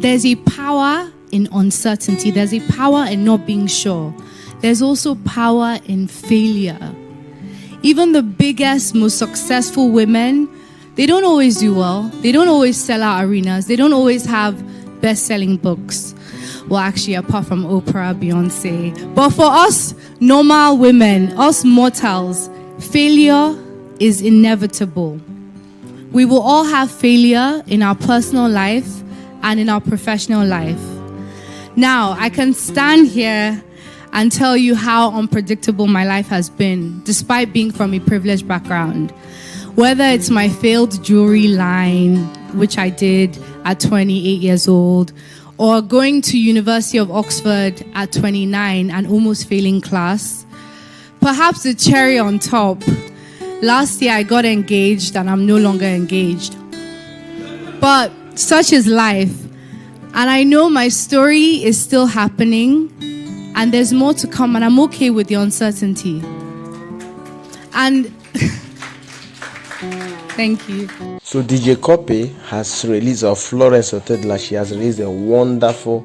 there's a power in uncertainty. There's a power in not being sure. There's also power in failure. Even the biggest, most successful women, they don't always do well. They don't always sell out arenas. They don't always have best-selling books. Well, actually, apart from Oprah, Beyonce. But for us normal women, us mortals, failure is inevitable. We will all have failure in our personal life and in our professional life. Now, I can stand here and tell you how unpredictable my life has been, despite being from a privileged background. Whether it's my failed jewelry line, which I did at 28 years old, or going to University of Oxford at 29 and almost failing class. Perhaps the cherry on top, last year I got engaged and I'm no longer engaged. But such is life. And I know my story is still happening and there's more to come, and I'm okay with the uncertainty. And thank you. So DJ Cuppy has released, or Florence Otedla, she has released a wonderful,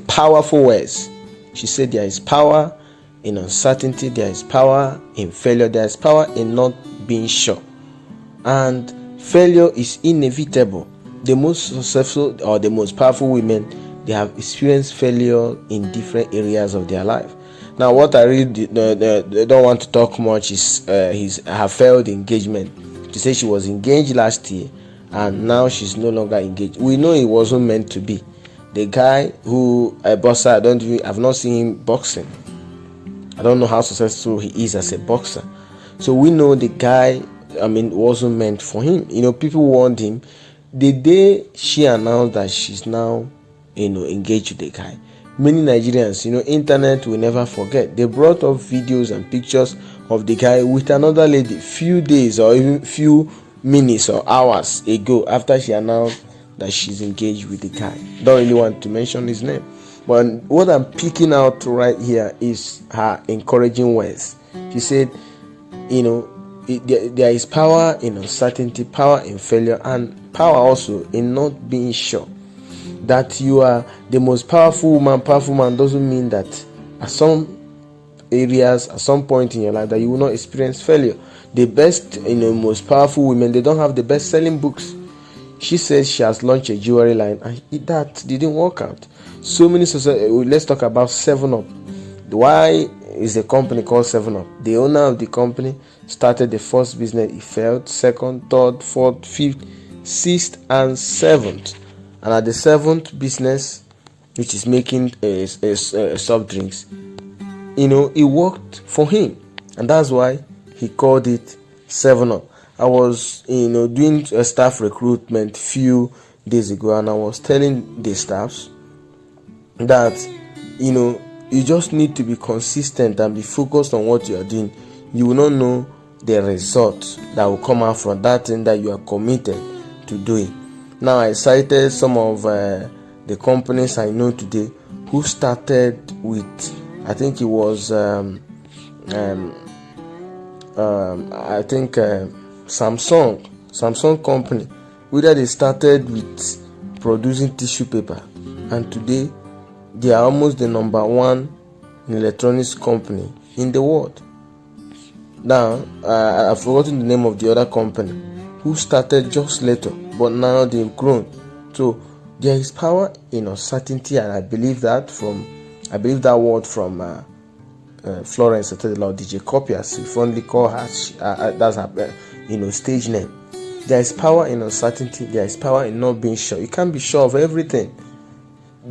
powerful words. She said there is power in uncertainty, there is power in failure, there is power in not being sure. And failure is inevitable. The most successful or the most powerful women, they have experienced failure in different areas of their life. Now, what I really don't want to talk much is her failed engagement. She said she was engaged last year and now she's no longer engaged. We know it wasn't meant to be. The guy who a boxer, I've not seen him boxing. I don't know how successful he is as a boxer. So we know the guy, wasn't meant for him. People warned him. The day she announced that she's now, engaged with the guy, many Nigerians, internet will never forget. They brought up videos and pictures of the guy with another lady few days or even few minutes or hours ago after she announced that she's engaged with the guy. Don't really want to mention his name. But what I'm picking out right here is her encouraging words. She said, there is power in uncertainty, power in failure, and power also in not being sure. That you are the most powerful man doesn't mean that at some areas, at some point in your life, that you will not experience failure. The best, most powerful women, they don't have the best-selling books. She says she has launched a jewelry line and that didn't work out. So many let's talk about 7up. Why is a company called 7up? The owner of the company started the first business, it failed, second, third, fourth, fifth, sixth, and seventh. And at the seventh business, which is making soft drinks, it worked for him, and that's why he called it 7up. I was, doing a staff recruitment few days ago, and I was telling the staffs that, you just need to be consistent and be focused on what you are doing. You will not know the results that will come out from that thing that you are committed to doing. Now, I cited some of the companies I know today who started with, I think it was, Samsung company. Whether they started with producing tissue paper, and today they are almost the number one electronics company in the world. Now, I've forgotten the name of the other company who started just later, but now they've grown. So there is power in uncertainty, and I believe that word from Florence Otedla, DJ Cuppy, as we fondly call her. That's her, stage name. There is power in uncertainty. There is power in not being sure. You can't be sure of everything.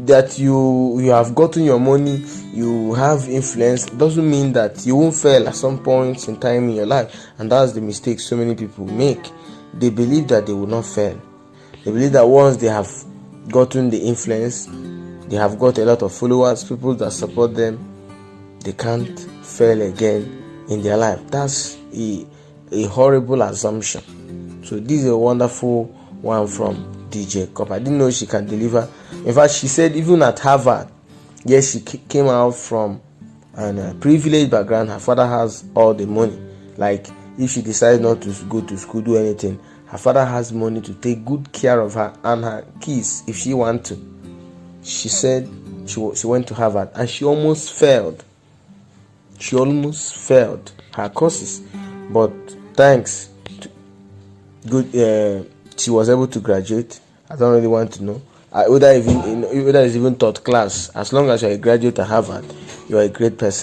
That you have gotten your money, you have influence, doesn't mean that you won't fail at some point in time in your life. And that's the mistake so many people make. They believe that they will not fail. They believe that once they have gotten the influence, they have got a lot of followers, people that support them, they can't fail again in their life. That's a horrible assumption. So this is a wonderful one from DJ Cuppy. I didn't know she can deliver. In fact, she said even at Harvard, yes, she came out from a privileged background. Her father has all the money. Like, if she decides not to go to school, do anything, Her father has money to take good care of her and her kids if she want to. She said she went to Harvard and she almost failed. She almost failed her courses, but thanks to good, she was able to graduate. I don't really want to know whether it's even third class. As long as you're a graduate at Harvard, you're a great person.